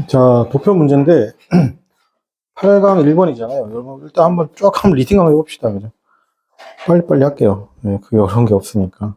자, 도표 문제인데, 8강 1번이잖아요. 여러분, 일단 한번 쭉 한번 리딩 한번 해봅시다. 그죠? 빨리빨리 할게요. 네, 그게 어려운 게 없으니까.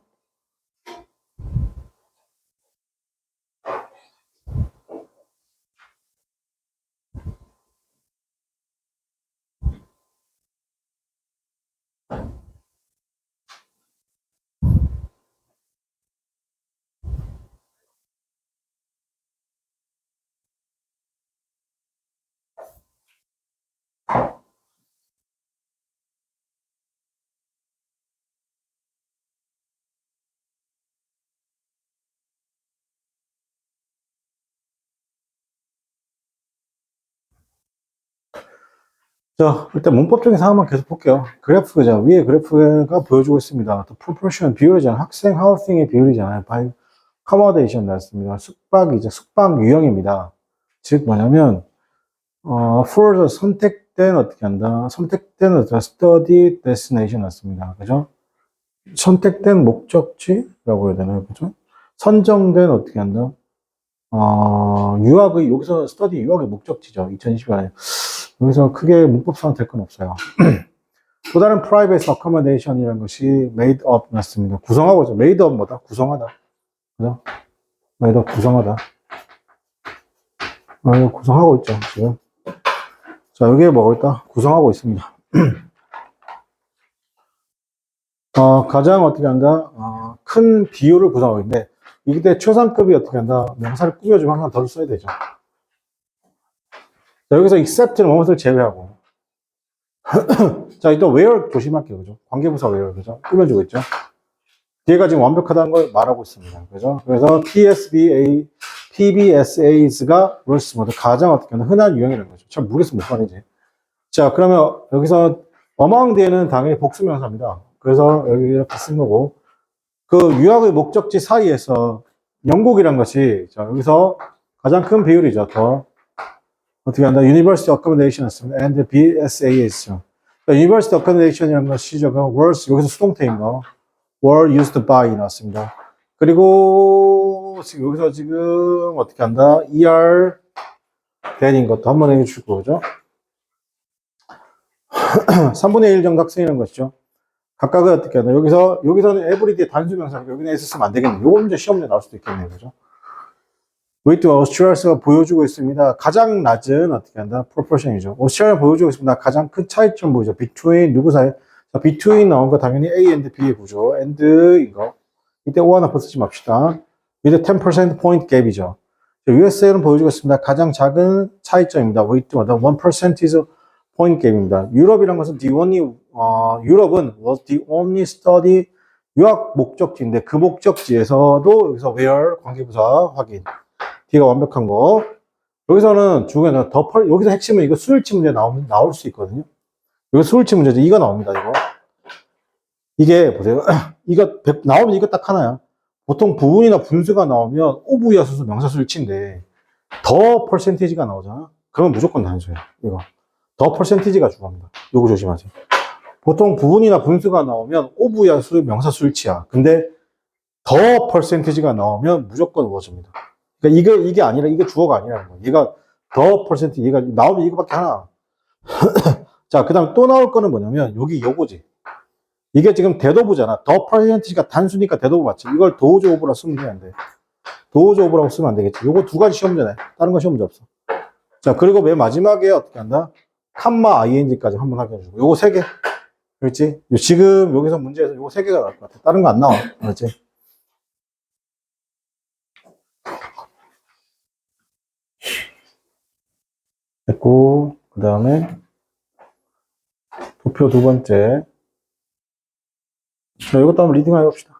자, 일단 문법적인 상황만 계속 볼게요. 그래프, 자, 위에 그래프가 보여주고 있습니다. 또 proportion, 비율이잖아요. 학생, 하우싱의 비율이잖아요. by accommodation 나왔습니다. 숙박이죠. 숙박 유형입니다. 즉, 뭐냐면, for the 선택된 어떻게 한다? 선택된 어떤 study destination 나왔습니다. 그죠? 선택된 목적지라고 해야 되나요? 그죠? 선정된 어떻게 한다? 유학의, 여기서 스터디 유학의 목적지죠. 2020년에. 여기서 크게 문법상 될 건 없어요. 또 다른 private accommodation이라는 것이 made up 났습니다. 구성하고 있죠. made up 뭐다? 구성하다. 그죠? made up 구성하다. 구성하고 있죠. 지금. 자, 여기에 뭐가 있다? 구성하고 있습니다. 가장 어떻게 한다? 큰 비율을 구성하고 있는데, 이때 최상급이 어떻게 한다? 명사를 꾸며주면 항상 덜 써야 되죠. 자, 여기서 except는 뭐뭇을 제외하고. 자, 또 where 조심할게요. 그죠? 관계부사 where. 그죠? 꾸며주고 있죠. 뒤에가 지금 완벽하다는 걸 말하고 있습니다. 그죠? 그래서 PBSAs가 worst mode. 가장 어떻게 하나 흔한 유형이라는 거죠. 참 모르겠으면 못 말이지. 자, 그러면 여기서 among 뒤에는 당연히 복수명사입니다. 그래서 여기 이렇게 쓴 거고. 그 유학의 목적지 사이에서 영국이란 것이, 자, 여기서 가장 큰 비율이죠. 더. 어떻게 한다? University Accommodation이었습니다. and BSAS죠. University Accommodation이라는 것이죠. 그 was 여기서 수동태인 거. were used by 나왔습니다. 그리고 지금 여기서 지금 어떻게 한다? ER than인 것도 한번 해줄 거죠. 3분의 1 정도 학생이라는 것이죠. 각각은 어떻게 한다? 여기서는 everyday 단수명사니까 여기는 S 쓰면 안 되겠네. 요거 문제 시험 문제 나올 수도 있겠네요. 그죠? 웨이트 오스트리아가 보여주고 있습니다. 가장 낮은 어떻게 한다? 프로포션이죠. 오스트리아가 보여주고 있습니다. 가장 큰 차이점 보이죠. between 누구 사이? 자, between 나온 거 당연히 A and B의 구조. and 이거. 이때 O 하나 쓰지 맙시다. with 10% point gap이죠. USA는 보여주고 있습니다. 가장 작은 차이점입니다. weight마다 1% is point gap입니다. 유럽이란 것은 유럽은 was the only study 유학 목적지인데 그 목적지에서도 여기서 where 관계부사 확인. D가 완벽한 거. 여기서는 중요한 여기서 핵심은 이거 수일치 문제 나올 수 있거든요. 이거 수일치 문제죠. 이거 나옵니다, 이거. 이게, 보세요. 이거, 나오면 이거 딱 하나야. 보통 부분이나 분수가 나오면 오부이하수수 명사수일치인데 더 퍼센티지가 나오잖아. 그러면 무조건 단수예요, 이거. 더 퍼센티지가 중요합니다. 요거 조심하세요. 보통 부분이나 분수가 나오면 오부이하수 명사수일치야. 근데 더 퍼센티지가 나오면 무조건 워즈입니다. 그러니까 이게 아니라, 이게 주어가 아니라는 거야. 얘가 더 퍼센트, 얘가 나오면 이거밖에 하나. 자, 그 다음 또 나올 거는 뭐냐면, 요거지. 이게 지금 대도부잖아. 더 퍼센티지가 단수니까 대도부 맞지. 이걸 도우조 오브라 쓰면 안 돼. 도우조 오브라고 쓰면 안 되겠지. 요거 두 가지 시험 문제네. 다른 거 시험 문제 없어. 자, 그리고 맨 마지막에 어떻게 한다? 칸마 ing까지 한번 확인해주고. 요거 세 개. 그렇지? 지금 여기서 문제에서 요거 세 개가 나올 것 같아. 다른 거 안 나와. 그렇지? 됐고, 그 다음에 도표 두 번째. 자, 이것도 한번 리딩 해봅시다.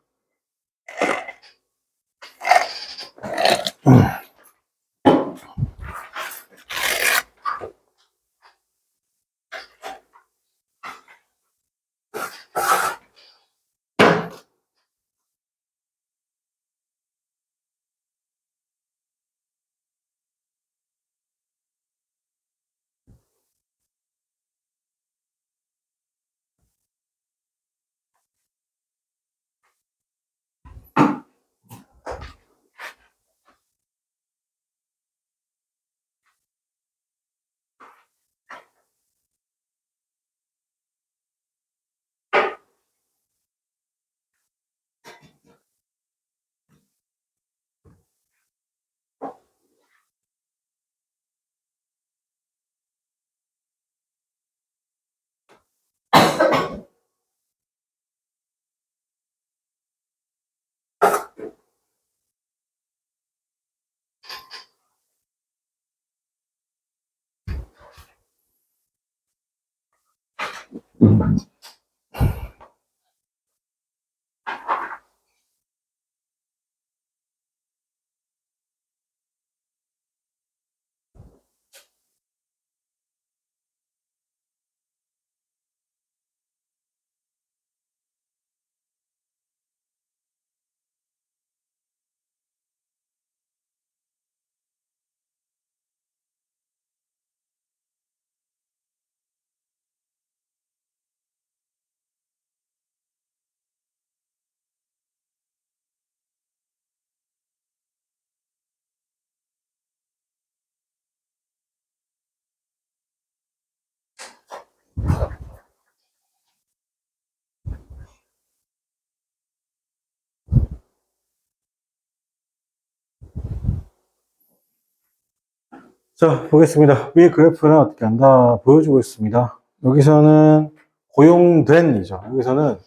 자, 보겠습니다. 위에 그래프는 어떻게 한다 보여주고 있습니다. 여기서는 고용된이죠. 여기서는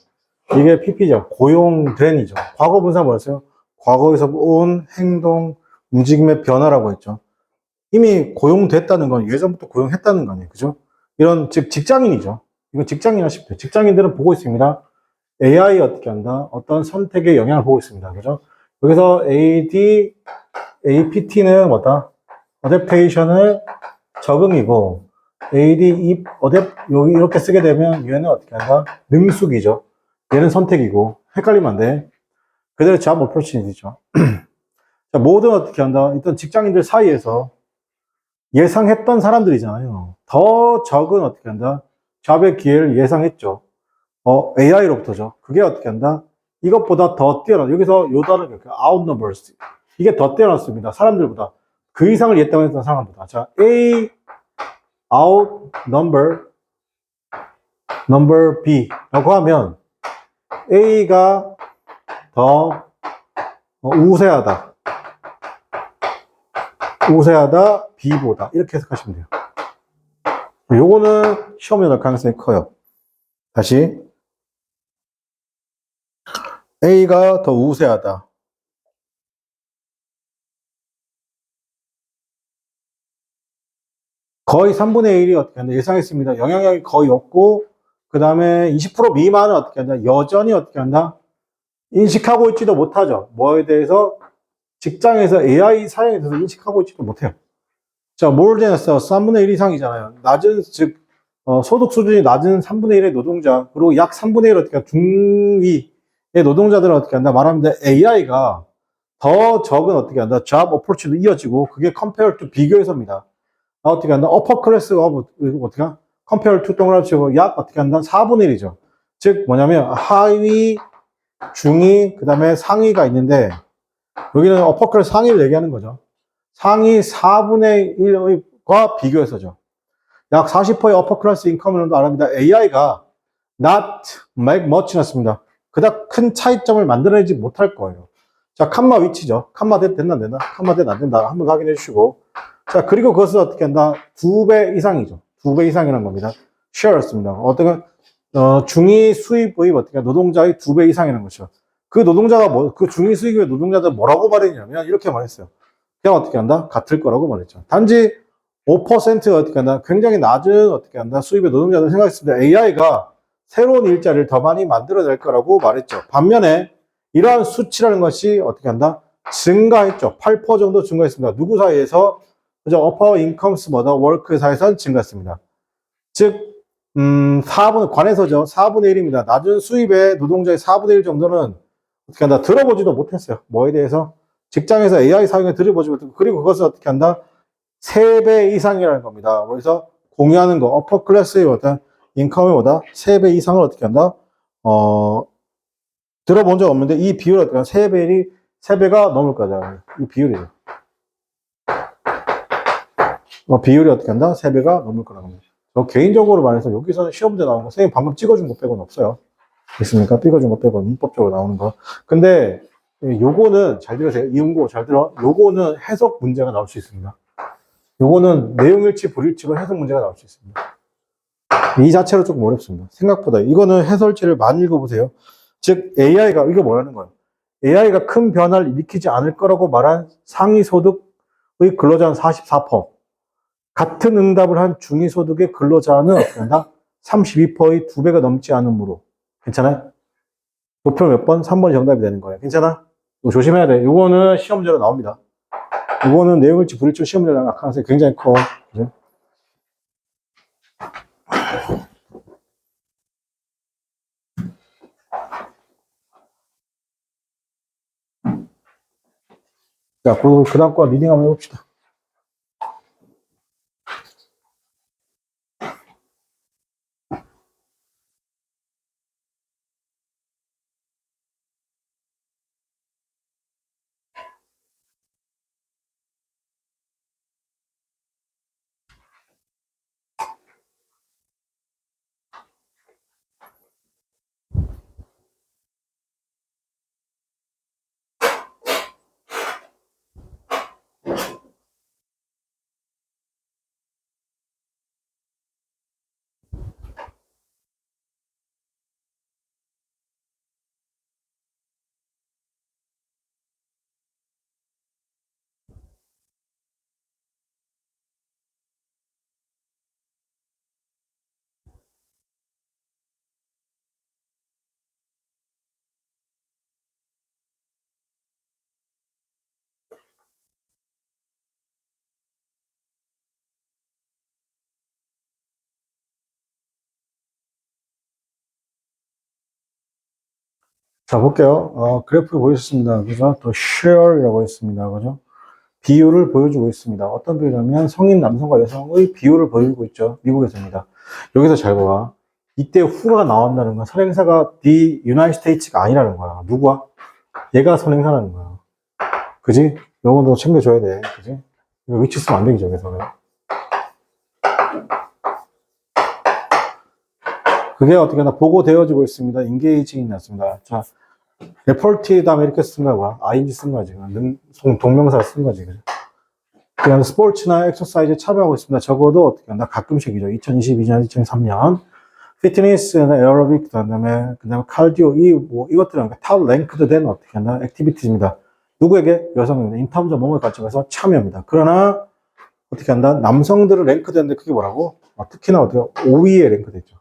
이게 PP죠. 고용된이죠. 과거 분사 뭐였어요? 과거에서 온 행동, 움직임의 변화라고 했죠. 이미 고용됐다는 건 예전부터 고용했다는 거 아니에요. 그죠? 이런, 즉, 직장인이죠. 이건 직장인 하시면 돼요. 직장인들은 보고 있습니다. AI 어떻게 한다? 어떤 선택에 영향을 보고 있습니다. 그죠? 여기서 APT는 뭐다? 어댑테이션을 적응이고, 여기 이렇게 쓰게 되면 얘는 어떻게 한다? 능숙이죠. 얘는 선택이고, 헷갈리면 안 돼. 그대로 job opportunity죠. 자, 뭐든 어떻게 한다? 일단 직장인들 사이에서 예상했던 사람들이잖아요. 더 적은 어떻게 한다? 잡의 기회를 예상했죠. AI로부터죠. 그게 어떻게 한다? 이것보다 더 뛰어난, 여기서 요 단어 이렇게 outnumbers. 이게 더 뛰어났습니다. 사람들보다. 그 이상을 예상했던 사람보다. 자, A outnumber B 라고 하면 A가 더 우세하다. B보다. 이렇게 해석하시면 돼요. 요거는 시험에 나올 가능성이 커요. 다시. A가 더 우세하다. 거의 3분의 1이 어떻게 한다? 예상했습니다. 영향력이 거의 없고, 그 다음에 20% 미만은 어떻게 한다? 여전히 어떻게 한다? 인식하고 있지도 못하죠. 뭐에 대해서? 직장에서 AI 사용에 대해서 인식하고 있지도 못해요. 자, 뭘 지냈어? 3분의 1 이상이잖아요. 낮은, 즉, 소득 수준이 낮은 3분의 1의 노동자, 그리고 약 3분의 1 어떻게, 중위의 노동자들은 어떻게 한다? 말하면 AI가 더 적은 어떻게 한다? job opportunity 이어지고, 그게 compare to 비교해서입니다. 어떻게 한다? upper class가 어떻게 한다? compare to 동그라미 치고 약 어떻게 한다? 4분의 1이죠. 즉, 뭐냐면, 하위, 중위, 그 다음에 상위가 있는데, 여기는 upper class 상위를 얘기하는 거죠. 상위 4분의 1과 비교해서죠. 약 40%의 upper class 인컴을 말합니다. AI가 not make much 났습니다. 그닥 큰 차이점을 만들어내지 못할 거예요. 자, 칸마 위치죠. 칸마 됐나 안 된다? 칸마 됐나 안 된다? 한번 확인해 주시고. 자, 그리고 그것은 어떻게 한다? 2배 이상이죠. 2배 이상이라는 겁니다. share였습니다. 어떤 중위 수입의 어떻게 노동자의 2배 이상이라는 것이죠. 그 노동자가 그 중위 수입의 노동자들 뭐라고 말했냐면 이렇게 말했어요. 그냥 어떻게 한다? 같을 거라고 말했죠. 단지 5%가 어떻게 한다? 굉장히 낮은 어떻게 한다? 수입의 노동자들 생각했습니다. AI가 새로운 일자리를 더 많이 만들어낼 거라고 말했죠. 반면에 이러한 수치라는 것이 어떻게 한다? 증가했죠. 8% 정도 증가했습니다. 누구 사이에서? 그죠? upper incomes보다 work 사이에서는 증가했습니다. 즉, 4분, 관에서죠. 4분의 1입니다. 낮은 수입의 노동자의 4분의 1 정도는 어떻게 한다? 들어보지도 못했어요. 뭐에 대해서? 직장에서 AI 사용에 들어보지 못했고, 그리고 그것을 어떻게 한다? 3배 이상이라는 겁니다. 그래서 공유하는 거, upper class의 어떤 인컴보다 3배 이상을 어떻게 한다? 들어본 적 없는데, 이 비율이 어떻게 한다? 3배가 넘을 거다. 이 비율이에요. 비율이 어떻게 한다? 3배가 넘을 거라고 합니다. 개인적으로 말해서 여기서는 시험 문제 나온 거, 선생님 방금 찍어준 거 빼고는 없어요. 있습니까? 찍어준 거 빼고 문법적으로 나오는 거. 근데, 요거는 잘 들으세요. 이응고 잘 들어. 요거는 해석 문제가 나올 수 있습니다. 요거는 내용일치, 불일치로 해석 문제가 나올 수 있습니다. 이 자체로 조금 어렵습니다. 생각보다. 이거는 해설지를 많이 읽어보세요. 즉, AI가, 이거 뭐라는 거예요? AI가 큰 변화를 일으키지 않을 거라고 말한 상위 소득의 근로자는 44%. 같은 응답을 한 중위 소득의 근로자는 어떻게 한다? 32%의 2배가 넘지 않으므로. 괜찮아요? 높여 몇 번? 3번이 정답이 되는 거예요. 괜찮아? 이거 조심해야 돼. 이거는 시험 문제로 나옵니다. 이거는 내용일지 불일치 시험 문제로 나올 가능성이 굉장히 커. 그죠? 자, 그 다음 거 리딩 한번 해봅시다. 자, 볼게요. 그래프 보였습니다. 그죠? 또 share이라고 했습니다. 그죠? 비율을 보여주고 있습니다. 어떤 비율이냐면 성인 남성과 여성의 비율을 보여주고 있죠. 미국에서입니다. 여기서 잘 봐. 이때 후가 나온다는 건 선행사가 the United States가 아니라는 거야. 누구야? 얘가 선행사라는 거야. 그지? 요거도 챙겨줘야 돼. 그지? 이거 위치 쓰면 안 되겠죠, 여기서. 그게 어떻게 하나 보고되어지고 있습니다. 인게이징이 났습니다. 자, 레포트 다음에 이렇게 쓴 거야, 뭐야? ing 쓴 거야, 지금. 동명사 쓴 거지. 그냥 스포츠나 엑서사이즈에 참여하고 있습니다. 적어도 어떻게 한다? 가끔씩이죠. 2022년, 2003년. 피트니스나 에어로빅, 그다음에 칼디오, 이것들은 탑 랭크드 된 어떻게 한다? 액티비티입니다. 누구에게? 여성입니다. 인탐자 몸을 관점에서 참여합니다. 그러나, 어떻게 한다? 남성들을 랭크되는데 그게 뭐라고? 특히나 어떻게 5위에 랭크됐죠.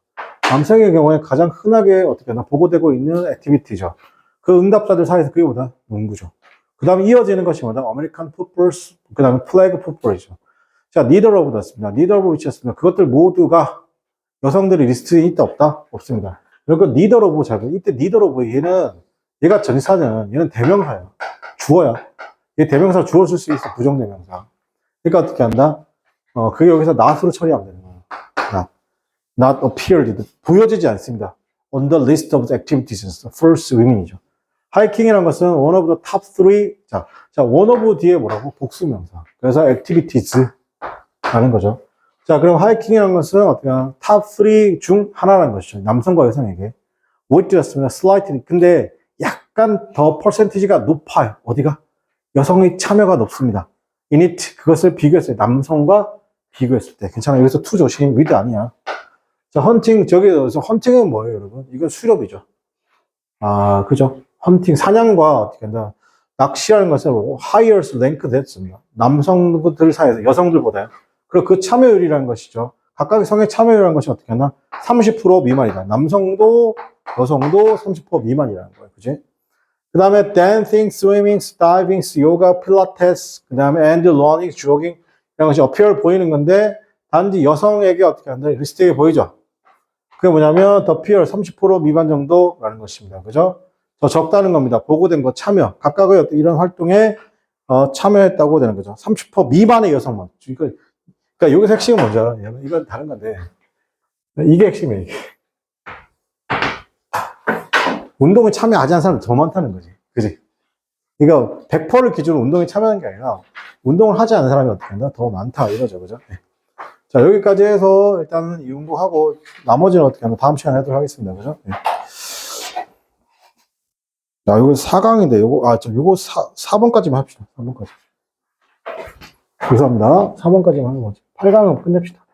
남성의 경우에 가장 흔하게 어떻게 하나 보고되고 있는 액티비티죠. 그 응답자들 사이에서 그게 뭐다? 농구죠. 그 다음에 이어지는 것이 뭐다? 아메리칸 풋볼, 그 다음에 플래그 풋볼이죠. 자, 니더 오브 였습니다. 니더 오브 위치였습니다. 그것들 모두가 여성들이 리스트에 있다 없다? 없습니다. 그리고 니더 오브 자고 이때 니더 오브 얘가 전사는 얘는 대명사예요. 주어야. 얘 대명사 주어 쓸 수 있어. 부정대명사. 그러니까 어떻게 한다? 그게 여기서 not으로 처리하면 되는 거예요. not appeared. 보여지지 않습니다. on the list of activities. first women이죠. 하이킹이라는 것은 one of the top three. 자, one of 뒤에 뭐라고? 복수명사. 그래서 activities라는 거죠. 자, 그럼 하이킹이라는 것은 어떻게 top 3 중 하나라는 것이죠. 남성과 여성에게. with였습니다. slightly. 근데 약간 더 퍼센티지가 높아요. 어디가? 여성의 참여가 높습니다. in it. 그것을 비교했어요. 남성과 비교했을 때. 괜찮아요. 여기서 to 조심. with 아니야. 자, 저기서 헌팅은 뭐예요, 여러분? 이건 수렵이죠. 그죠? 헌팅, 사냥과 어떻게 한다. 낚시하는 것은 higher rank 됐습니다. 남성들 사이에서 여성들보다요. 그리고 그 참여율이라는 것이죠. 각각의 성의 참여율이라는 것이 어떻게 하나? 30% 미만이다. 남성도 여성도 30% 미만이라는 거예요. 그지? 그 다음에 dancing, swimming, diving, yoga, pilates, 그 다음에 and running, jogging 이런 것이 appear 보이는 건데 단지 여성에게 어떻게 한다? 리스트에 보이죠? 그게 뭐냐면 the peer 30% 미만 정도라는 것입니다. 그죠? 더 적다는 겁니다. 보고된 거 참여. 각각의 어떤 이런 활동에 참여했다고 되는 거죠. 30% 미만의 여성만. 그러니까 여기서 핵심은 뭔지 알아? 이건 다른 건데 이게 핵심이에요. 이게. 운동에 참여하지 않은 사람이 더 많다는 거지. 그지? 그러니까 100%를 기준으로 운동에 참여하는 게 아니라 운동을 하지 않은 사람이 어떻게 된다? 더 많다 이거죠. 그죠? 네. 자, 여기까지 해서 일단은 이 공부하고 나머지는 어떻게 하나 다음 시간에 하도록 하겠습니다. 그죠? 네. 자, 이거 4강인데, 요거 4번까지만 합시다. 4번까지. 죄송합니다. 4번까지만 하는 거지. 8강은 끝냅시다.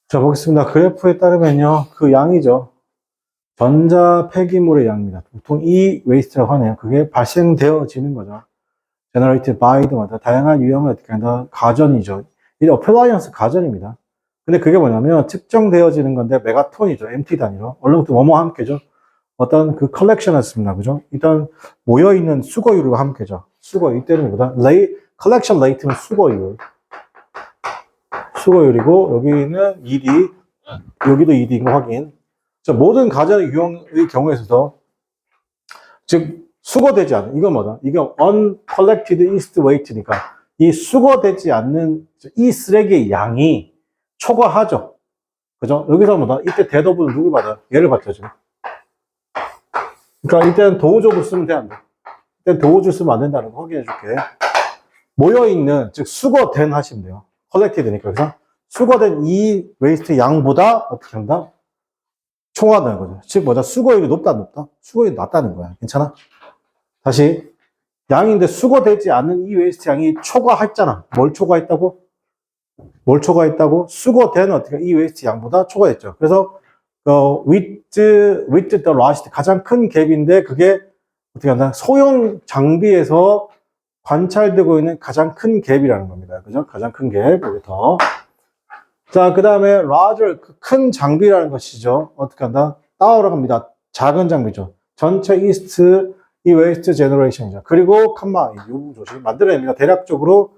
자, 보겠습니다. 그래프에 따르면요, 그 양이죠. 전자 폐기물의 양입니다. 보통 이 웨이스트라고 하네요. 그게 발생되어지는 거죠. generated by마다 다양한 유형을 어떻게 한다? 가전이죠. 이 appliance 가전입니다. 근데 그게 뭐냐면 측정되어지는 건데 메가톤이죠. MT 단위로. 얼른부터 뭐뭐 함께죠. 어떤 그 컬렉션이었습니다. 그죠? 일단 모여있는 수거율과 함께죠. 수거율, 이때는 뭐다? 컬렉션 레이트는 수거율. 수거율이고, 여기는 ED, 여기도 ED인 거 확인. 자, 모든 가전 유형의 경우에서도, 즉, 수거되지 않은, 이건 뭐다? 이건 uncollected east weight니까, 이 수거되지 않는 이 쓰레기의 양이 초과하죠. 그죠? 여기서 뭐다? 이때 대도부는 누굴 받아? 얘를 받죠, 지금. 그러니까 이때는 도우족을 쓰면 돼, 안 돼? 이때는 도우족을 쓰면 안 된다는 거 확인해 줄게. 모여있는, 즉, 수거된 하시면 돼요. collected니까. 그래서 수거된 이 웨이스트 양보다 어떻게 한다? 총하다는 거죠. 즉, 뭐다? 수거율이 높다, 높다? 수거율이 낮다는 거야. 괜찮아? 다시. 양인데 수거되지 않은 이 웨이스트 양이 초과했잖아. 뭘 초과했다고? 뭘 초과했다고? 수거된 어떻게 이 웨이스트 양보다 초과했죠. 그래서 with the largest 가장 큰 갭인데 그게 어떻게 한다? 소형 장비에서 관찰되고 있는 가장 큰 갭이라는 겁니다. 그죠? 가장 큰 갭. 여기부터. 자, 그 다음에 larger 큰 장비라는 것이죠. 어떻게 한다? 따라갑니다. 작은 장비죠. 전체 이스트 이 웨이스트 제너레이션이죠. 그리고 칸마 이 부분 조심 만들어냅니다. 대략적으로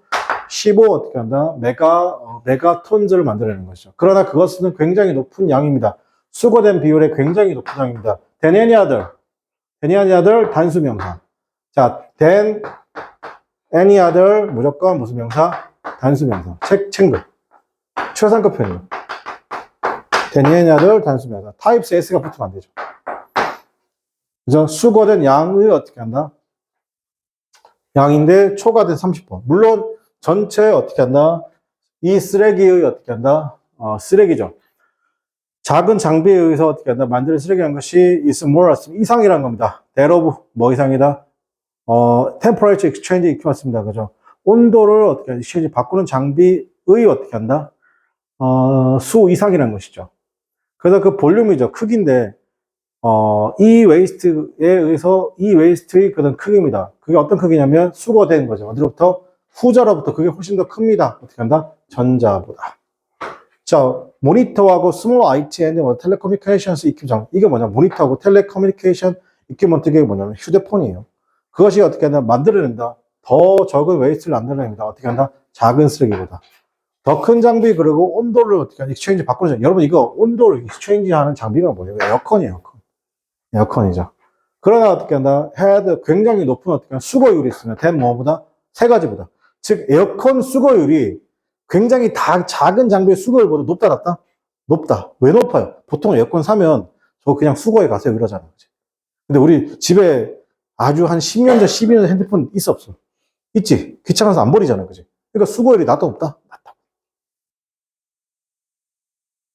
15 어떻게 한다? 메가톤즈를 만들어내는 것이죠. 그러나 그것은 굉장히 높은 양입니다. 수거된 비율에 굉장히 높은 양입니다. than any other 단수 명사. 자, than any other 무조건 무슨 명사? 단수 명사. 챙글. 최상급 표현이에요. than any other 단수 명사. types s가 붙으면 안 되죠. 그죠? 수거된 양을 어떻게 한다? 양인데 초과된 30번. 물론 전체 어떻게 한다? 이 쓰레기의 어떻게 한다? 쓰레기죠. 작은 장비에 의해서 어떻게 한다? 만드는 쓰레기라는 것이 is more 이상이라는 겁니다. that of 뭐 이상이다? temperature exchange 이렇게 맞습니다. 그죠? 온도를 어떻게 한다? exchange 바꾸는 장비의 어떻게 한다? 수 이상이라는 것이죠. 그래서 그 볼륨이죠. 크기인데 이 웨이스트에 의해서 이 웨이스트의 그런 크기입니다. 그게 어떤 크기냐면 수거된 거죠. 어디로부터? 후자로부터 그게 훨씬 더 큽니다. 어떻게 한다? 전자보다. 자, 모니터하고 스몰 IT 앤 텔레커뮤니케이션스 이퀴먼트. 이게 뭐냐? 모니터하고 텔레커뮤니케이션 이퀴먼트 이게 뭐냐면 휴대폰이에요. 그것이 어떻게 한다? 만들어낸다. 더 적은 웨이스트를 만들어냅니다. 어떻게 한다? 작은 쓰레기보다. 더 큰 장비 그리고 온도를 어떻게 한다? 익스체인지 바꾸는 여러분 이거 온도를 익스체인지 하는 장비가 뭐예요? 에어컨이에요. 에어컨이죠. 그러나 어떻게 한다? 헤드 굉장히 높은 어떻게 한다? 수거율이 있으면 된 뭐보다? 세 가지보다. 즉 에어컨 수거율이 굉장히 작은 장비의 수거율보다 높다 낮다? 높다. 왜 높아요? 보통 에어컨 사면 저 그냥 수거해 가세요 이러잖아. 그치? 근데 우리 집에 아주 한 10년 전, 12년 전 핸드폰 있어 없어? 있지. 귀찮아서 안 버리잖아. 그치? 그러니까 수거율이 낮다 높다? 낮다.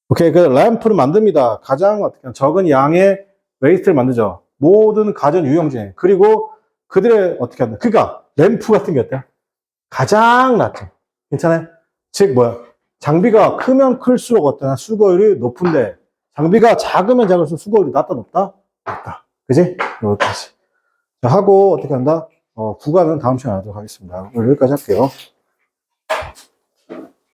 오케이. 그 램프를 만듭니다. 가장 어떻게 적은 양의 웨이스트를 만들죠. 모든 가전 유형진에. 그리고 그들의 어떻게 한다. 그러니까 램프 같은 게 어때요? 가장 낮죠. 괜찮아요? 즉 뭐야? 장비가 크면 클수록 어떤 수거율이 높은데 장비가 작으면 작을수록 수거율이 낮다 높다? 낮다. 그지? 여기까지. 하고 어떻게 한다? 구간은 다음 시간에 하도록 하겠습니다. 오늘 여기까지 할게요.